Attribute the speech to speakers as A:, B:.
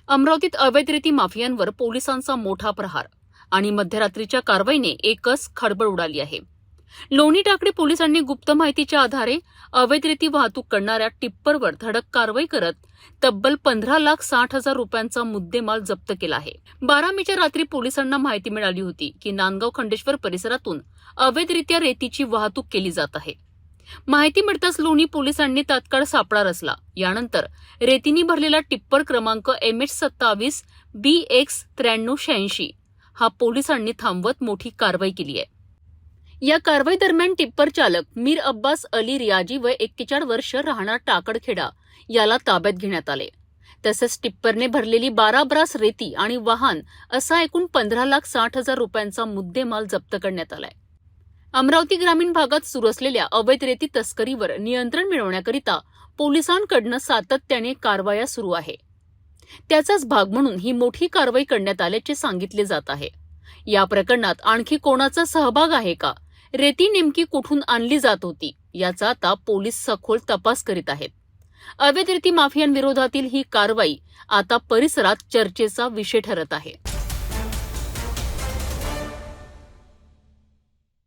A: अमरावतीत अवैध रेती माफियांवर पोलिसांचा मोठा प्रहार आणि मध्यरात्रीच्या कारवाईने एकच खळबळ उडाली आहे. लोणी टाकळी पोलिसांनी गुप्त माहितीच्या आधारे अवैध रेती वाहतूक करणाऱ्या टिप्परवर धडक कारवाई करत तब्बल 15,60,000 रुपयांचा मुद्देमाल जप्त केला आहे. 12 मेच्या रात्री पोलिसांना माहिती मिळाली होती की नांदगाव खंडेश्वर परिसरातून अवैधरित्या रेतीची वाहतूक केली जात आहे. माहिती मिळताच लोणी पोलिसांनी तात्काळ सापळा रचला. यानंतर रेतीने भरलेला टिप्पर क्रमांक MH27 BX 9386 हा पोलिसांनी थांबवत मोठी कारवाई केली आहे. या कारवाई दरम्यान टिप्पर चालक मीर अब्बास अली रियाजी वय 41 वर्ष राहणार टाकडखेडा याला ताब्यात घेण्यात आले. तसेच टिप्परने भरलेली 12 ब्रास रेती आणि वाहन असा एकूण 15,60,000 रुपयांचा मुद्देमाल जप्त करण्यात आलाय. अमरावती ग्रामीण भागात सुरू असलेल्या अवैध रेती तस्करीवर नियंत्रण मिळवण्याकरिता पोलिसांकडून सातत्याने कारवाया सुरू आहे. त्याचाच भाग म्हणून ही मोठी कारवाई करण्यात आल्याचे सांगितले जात आहे. या प्रकरणात आणखी कोणाचा सहभाग आहे का, रेती नेमकी कुठून आणली जात होती याचा आता पोलीस सखोल तपास करीत आहेत. अवैध रेती माफियांविरोधातील ही कारवाई आता परिसरात चर्चेचा विषय ठरत आहे.